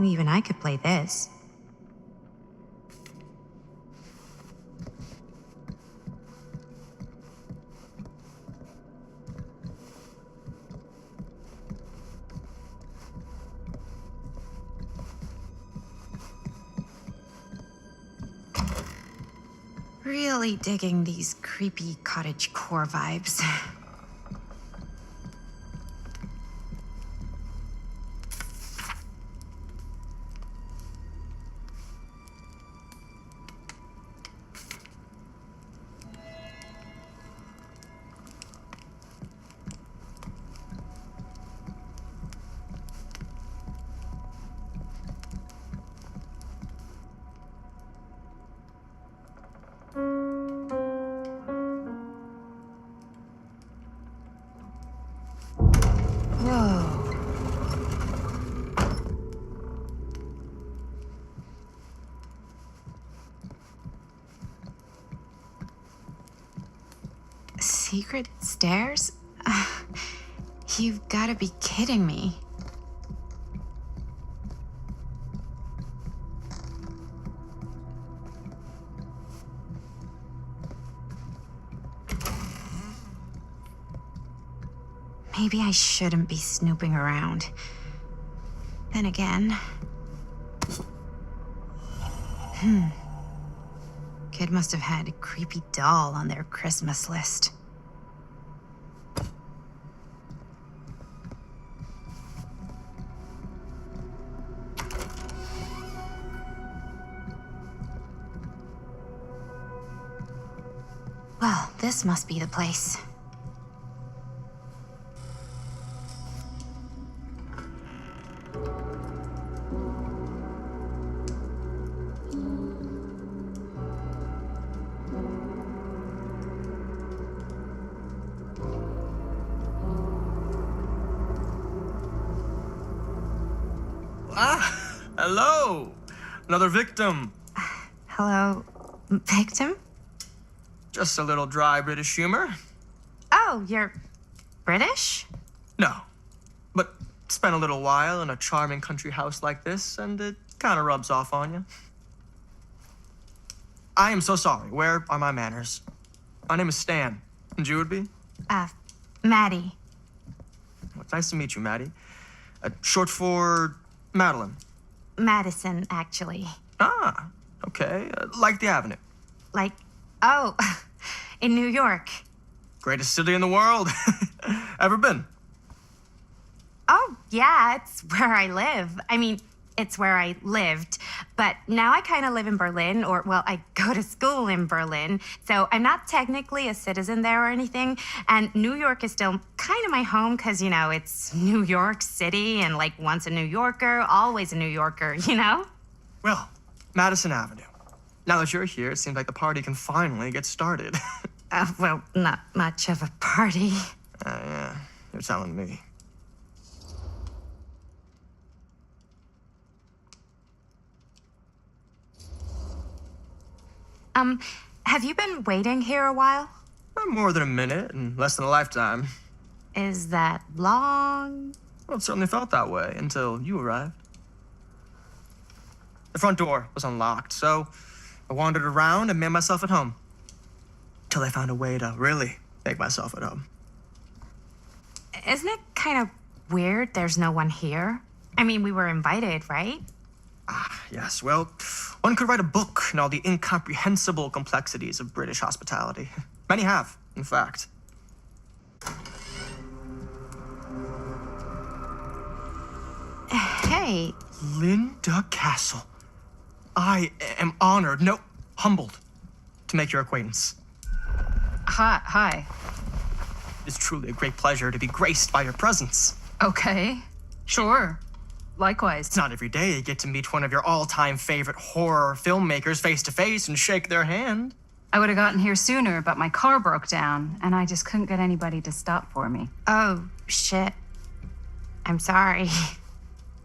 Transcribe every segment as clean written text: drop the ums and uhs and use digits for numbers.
Even I could play this. Really digging these creepy cottagecore vibes. Whoa. Secret stairs? You've got to be kidding me. Maybe I shouldn't be snooping around. Then again... Kid must have had a creepy doll on their Christmas list. Well, this must be the place. Hello! Another victim. Hello, victim? Just a little dry British humor. Oh, you're British? No. But spent a little while in a charming country house like this, and it kind of rubs off on you. I am so sorry. Where are my manners? My name is Stan. And you would be? Maddie. Well, it's nice to meet you, Maddie. Short for Madeline. Madison, actually. Ah, okay. Like the Avenue. Like, oh, in New York. Greatest city in the world. Ever been? Oh, yeah, it's where I live. I mean, it's where I lived. But now I kind of live in Berlin, or, well, I go to school in Berlin. So I'm not technically a citizen there or anything. And New York is still kind of my home because, you know, it's New York City and, like, once a New Yorker, always a New Yorker, you know? Well, Madison Avenue. Now that you're here, it seems like the party can finally get started. Well, not much of a party. Yeah, you're telling me. Have you been waiting here a while? More than a minute and less than a lifetime. Is that long? Well, it certainly felt that way until you arrived. The front door was unlocked, so I wandered around and made myself at home. Till I found a way to really make myself at home. Isn't it kind of weird there's no one here? I mean, we were invited, right? Ah, yes. Well, one could write a book on all the incomprehensible complexities of British hospitality. Many have, in fact. Hey. Linda Castle. I am honored, no, humbled, to make your acquaintance. Hi. It's truly a great pleasure to be graced by your presence. Okay. Sure. Likewise. It's not every day you get to meet one of your all-time favorite horror filmmakers face to face and shake their hand. I would have gotten here sooner, but my car broke down, and I just couldn't get anybody to stop for me. Oh, shit. I'm sorry.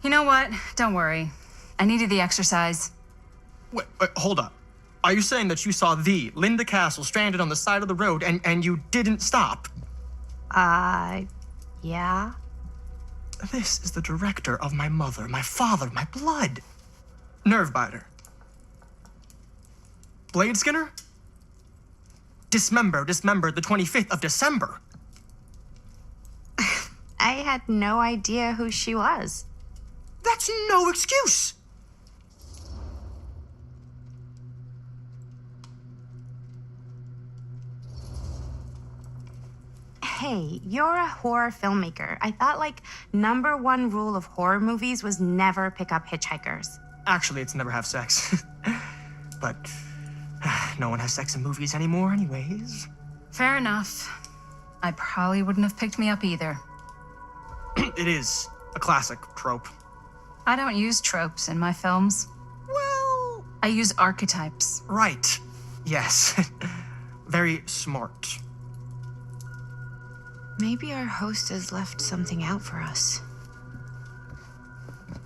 You know what? Don't worry. I needed the exercise. Wait, hold up. Are you saying that you saw the Linda Castle stranded on the side of the road and you didn't stop? Yeah. This is the director of my mother, my father, my blood. Nerve biter. Blade skinner? Dismember, the 25th of December. I had no idea who she was. That's no excuse. Hey, you're a horror filmmaker. I thought, like, #1 rule of horror movies was never pick up hitchhikers. Actually, it's never have sex. But no one has sex in movies anymore anyways. Fair enough. I probably wouldn't have picked me up either. It is a classic trope. I don't use tropes in my films. Well, I use archetypes. right. Yes. Very smart. Maybe our host has left something out for us.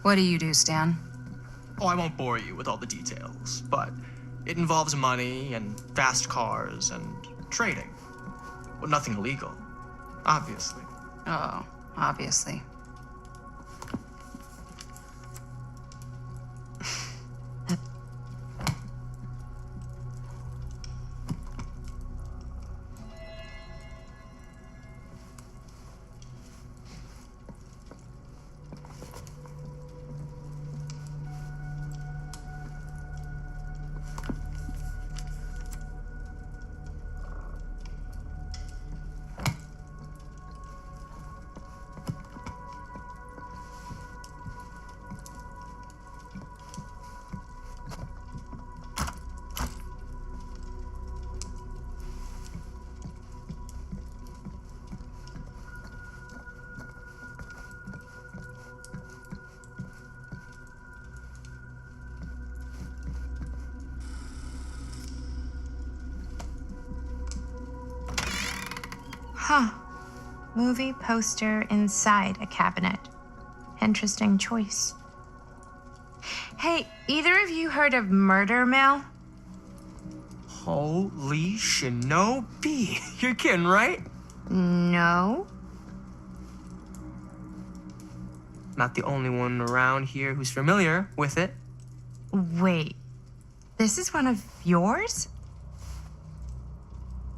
What do you do, Stan? Oh, I won't bore you with all the details, but it involves money and fast cars and trading. But nothing illegal, obviously. Oh, obviously. Huh. Movie poster inside a cabinet. Interesting choice. Hey, either of you heard of Murder Mill? Holy shinobi. You're kidding, right? No. Not the only one around here who's familiar with it. Wait. This is one of yours?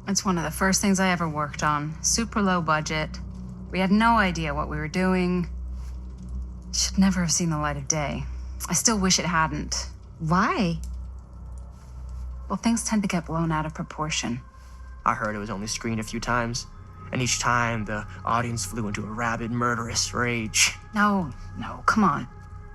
It's one of the first things I ever worked on. Super low budget. We had no idea what we were doing. Should never have seen the light of day. I still wish it hadn't. Why? Well, things tend to get blown out of proportion. I heard it was only screened a few times, and each time the audience flew into a rabid, murderous rage. No, come on.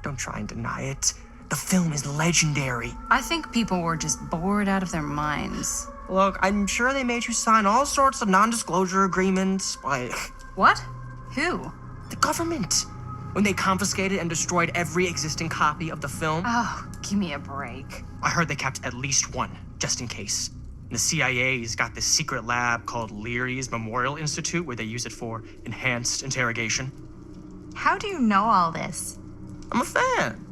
Don't try and deny it. The film is legendary. I think people were just bored out of their minds. Look, I'm sure they made you sign all sorts of non-disclosure agreements, like What? Who? the government, when they confiscated and destroyed every existing copy of the film. Oh, give me a break. I heard they kept at least one, just in case. The CIA's got this secret lab called Leary's Memorial Institute where they use it for enhanced interrogation. How do you know all this? I'm a fan.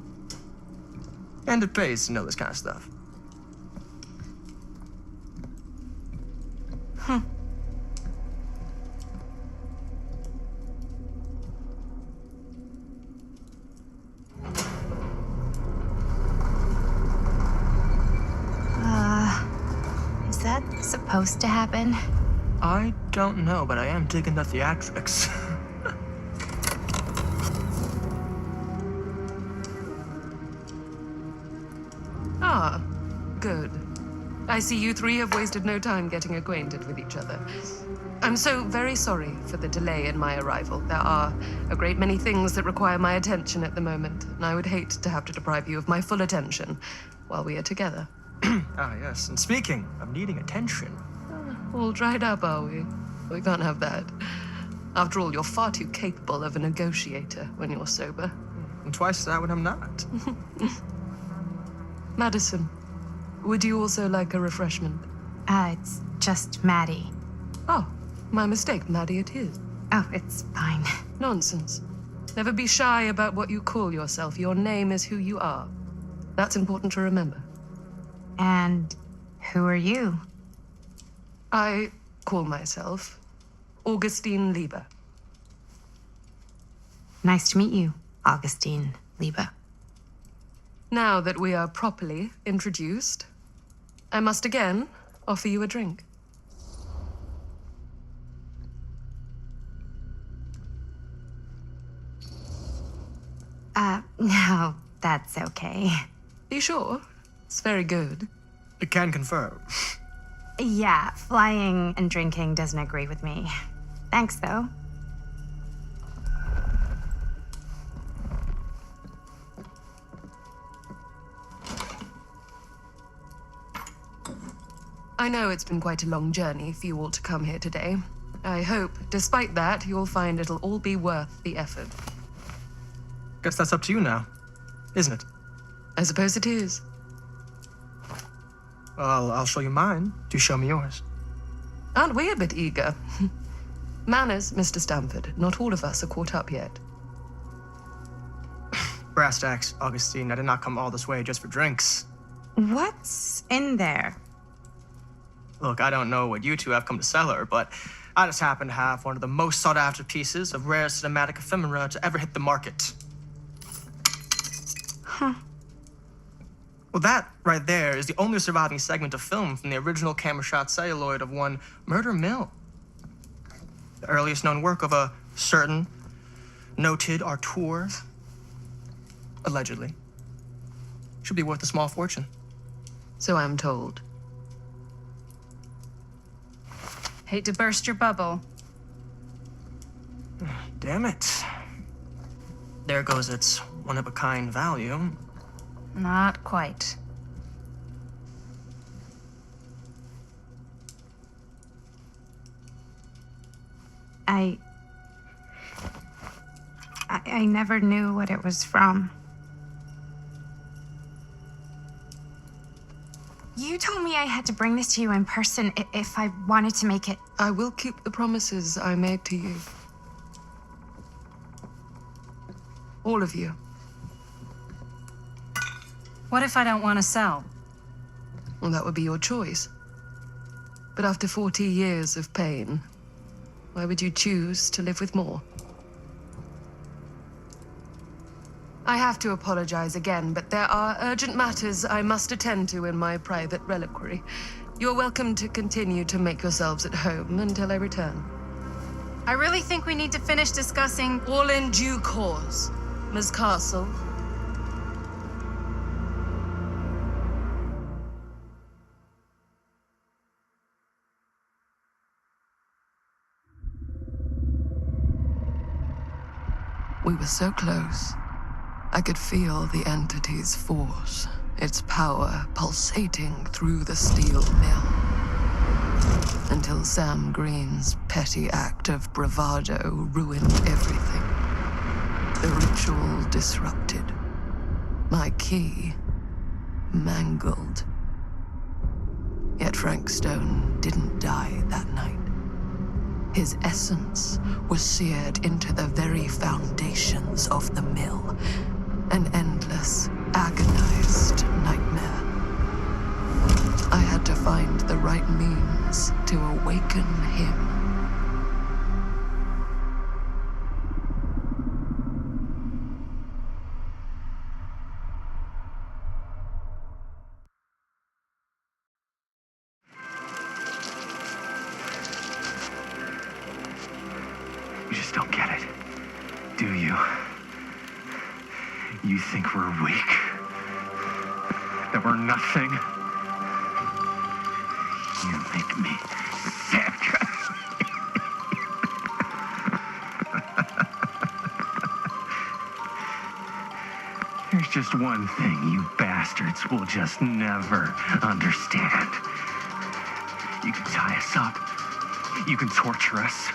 And it pays to know this kind of stuff. Is that supposed to happen? I don't know, but I am digging the theatrics. Ah, good. I see you three have wasted no time getting acquainted with each other. I'm so very sorry for the delay in my arrival. There are a great many things that require my attention at the moment, and I would hate to have to deprive you of my full attention while we are together. Ah, yes. And speaking of needing attention, All dried up, are we? We can't have that. After all, you're far too capable of a negotiator when you're sober. I'm twice that when I'm not. Madison, would you also like a refreshment? It's just Maddie. Oh, my mistake, Maddie it is. Oh, it's fine. Nonsense. Never be shy about what you call yourself. Your name is who you are. That's important to remember. And who are you? I call myself Augustine Lieber. Nice to meet you, Augustine Liebe. Now that we are properly introduced, I must again offer you a drink. No, that's okay. Are you sure? It's very good. I can confirm. Yeah, flying and drinking doesn't agree with me. Thanks, though. I know it's been quite a long journey for you all to come here today. I hope, despite that, you'll find it'll all be worth the effort. Guess that's up to you now, isn't it? I suppose it is. Well, I'll show you mine. Do show me yours. Aren't we a bit eager? Manners, Mr. Stamford. Not all of us are caught up yet. Brass tacks, Augustine. I did not come all this way just for drinks. What's in there? Look, I don't know what you two have come to cellar, but I just happen to have one of the most sought-after pieces of rare cinematic ephemera to ever hit the market. Huh. Well, that right there is the only surviving segment of film from the original camera shot celluloid of one Murder Mill. The earliest known work of a certain noted auteur, allegedly. Should be worth a small fortune. So I'm told. Hate to burst your bubble. Damn it. There goes its one-of-a-kind value. Not quite. I never knew what it was from. You told me I had to bring this to you in person if I wanted to make it. I will keep the promises I made to you. All of you. What if I don't want to sell? Well, that would be your choice. But after 40 years of pain, why would you choose to live with more? I have to apologize again, but there are urgent matters I must attend to in my private reliquary. You're welcome to continue to make yourselves at home until I return. I really think we need to finish discussing. All in due course, Ms. Castle. We were so close. I could feel the entity's force, its power pulsating through the steel mill. Until Sam Green's petty act of bravado ruined everything. The ritual disrupted. My key mangled. Yet Frank Stone didn't die that night. His essence was seared into the very foundations of the mill. An endless, agonized nightmare. I had to find the right means to awaken him. You just don't get it, do you? You think we're weak? That we're nothing? You make me sick. There's just one thing you bastards will just never understand. You can tie us up. You can torture us.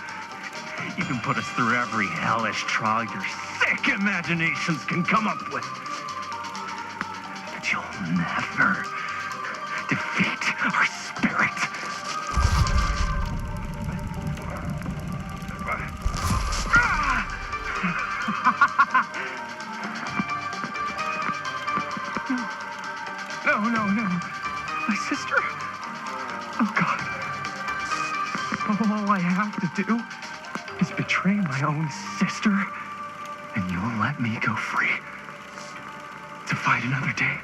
You can put us through every hellish trial your sick imaginations can come up with. But you'll never defeat our spirit. No. My sister? Oh, God. All I have to do is betray my own sister, and and let me go free to fight another day.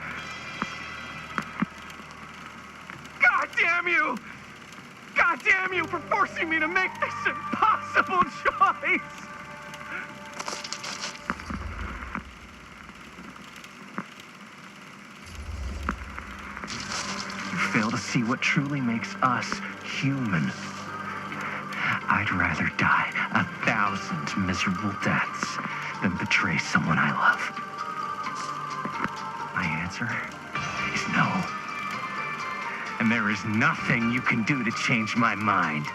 God damn you! God damn you for forcing me to make this impossible choice! You fail to see what truly makes us human. I'd rather die 1,000 miserable deaths than betray someone I love. My answer is no. And there is nothing you can do to change my mind.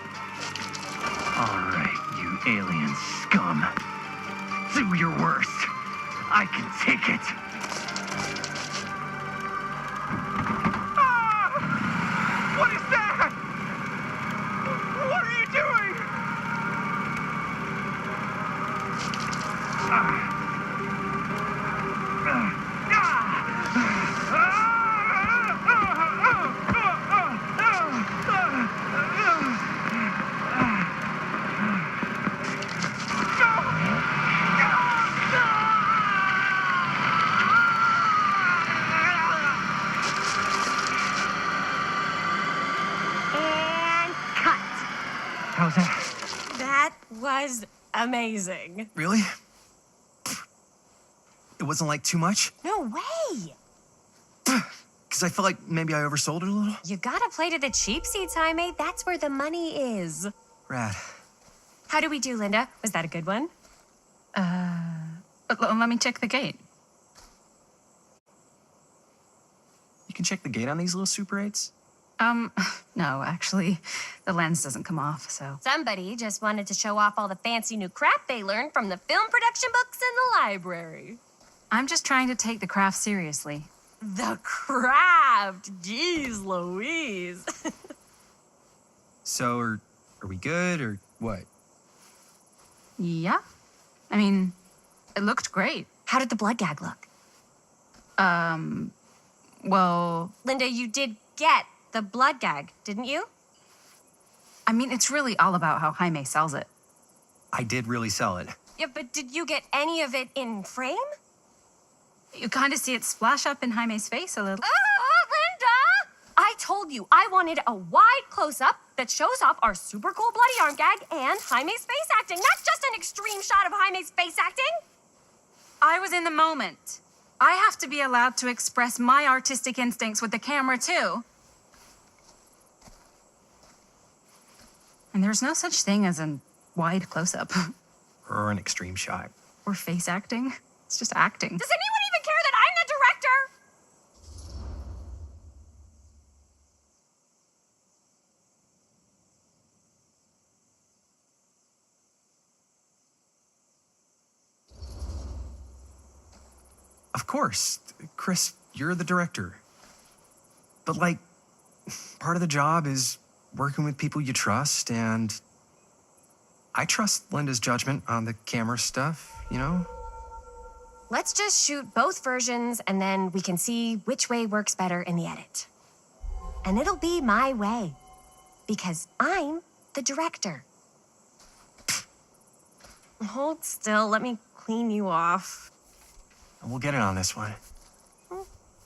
All right, you alien scum. Do your worst. I can take it. Ah! What is that? What are you doing? And cut. How's that? That was amazing. Really? It wasn't like too much? No way. Because I feel like maybe I oversold it a little? You gotta play to the cheap seats, Jaime. That's where the money is. Rad. How do we do, Linda? Was that a good one? Let me check the gate. You can check the gate on these little Super 8s? No, actually, the lens doesn't come off, so. Somebody just wanted to show off all the fancy new crap they learned from the film production books in the library. I'm just trying to take the craft seriously. The craft! Jeez Louise. So, are we good, or what? Yeah. I mean, it looked great. How did the blood gag look? Well, Linda, you did get the blood gag, didn't you? I mean, it's really all about how Jaime sells it. I did really sell it. Yeah, but did you get any of it in frame? You kind of see it splash up in Jaime's face a little. Oh, Linda! I told you I wanted a wide close-up that shows off our super cool bloody arm gag and Jaime's face acting, not just an extreme shot of Jaime's face acting. I was in the moment. I have to be allowed to express my artistic instincts with the camera, too. And there's no such thing as a wide close-up Or an extreme shot. or face acting. It's just acting. Does anyone even care that I'm the director? Of course. Chris, you're the director. But, like, part of the job is working with people you trust, and I trust Linda's judgment on the camera stuff, you know? Let's just shoot both versions and then we can see which way works better in the edit. And it'll be my way. Because I'm the director. Hold still, let me clean you off. And we'll get it on this one.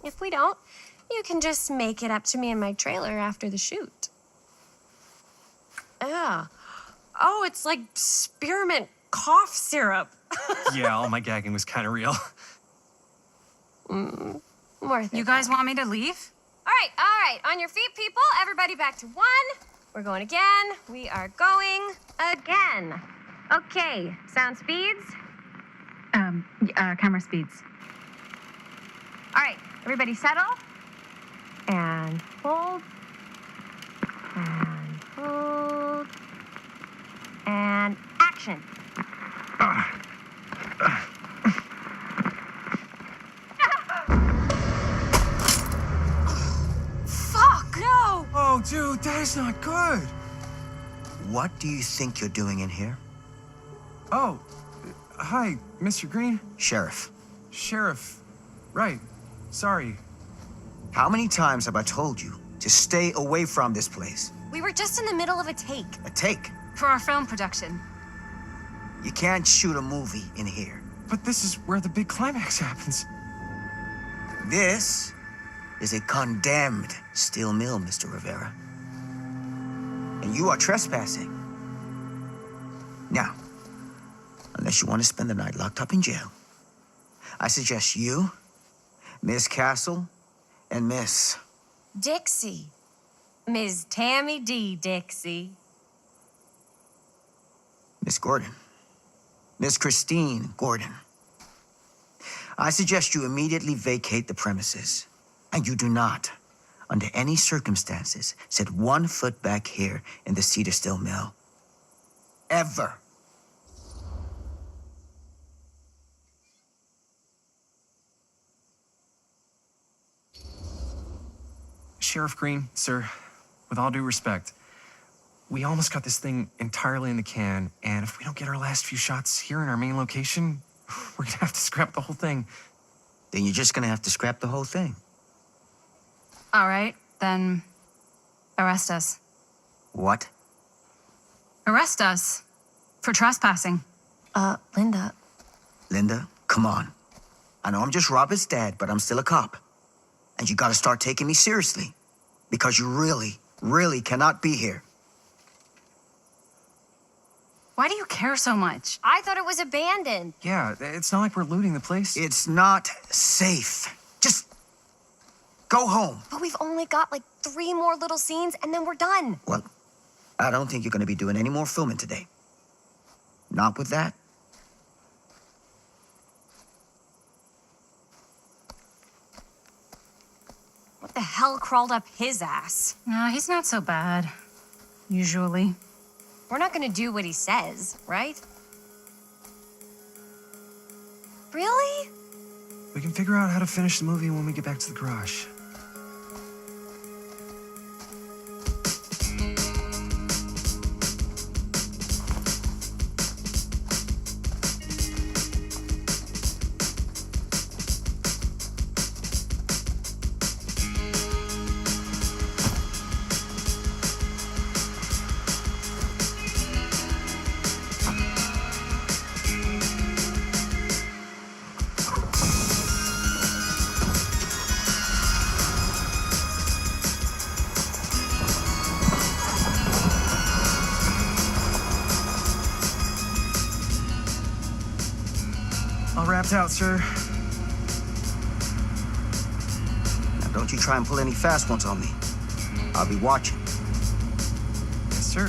If we don't, you can just make it up to me in my trailer after the shoot. Ugh. Oh, it's like spearmint cough syrup. Yeah, all my gagging was kind of real. Worth it. You guys want me to leave? All right. On your feet, people. Everybody back to one. We're going again. We are going again. Okay, sound speeds. Camera speeds. All right, everybody settle. And hold. And hold. And action. Fuck! No! Oh, dude, that is not good. What do you think you're doing in here? Oh, hi, Mr. Green. Sheriff, Sheriff. Right. Sorry. how many times have I told you to stay away from this place? We were just in the middle of a take. A take. For our film production. You can't shoot a movie in here. But this is where the big climax happens. This is a condemned steel mill, Mr. Rivera. And you are trespassing. Now, unless you want to spend the night locked up in jail, I suggest you, Miss Castle, and Miss... Dixie. Ms. Tammy D. Dixie. Miss Gordon. Miss Christine Gordon. I suggest you immediately vacate the premises. And you do not, under any circumstances, set 1 foot back here in the Cedar Still Mill. Ever. Sheriff Green, sir, with all due respect, we almost got this thing entirely in the can, and if we don't get our last few shots here in our main location, we're gonna have to scrap the whole thing. Then you're just gonna have to scrap the whole thing. All right, then arrest us. What? Arrest us for trespassing. Linda. Linda, come on. I know I'm just Robert's dad, but I'm still a cop. And you gotta start taking me seriously. Because you really, really cannot be here. Why do you care so much? I thought it was abandoned. Yeah, it's not like we're looting the place. It's not safe. Just go home. But we've only got like 3 more little scenes and then we're done. Well, I don't think you're gonna be doing any more filming today. Not with that. What the hell crawled up his ass? No, he's not so bad. Usually. We're not gonna do what he says, right? Really? We can figure out how to finish the movie when we get back to the garage. All wrapped out, sir. Now don't you try and pull any fast ones on me. I'll be watching. Yes, sir.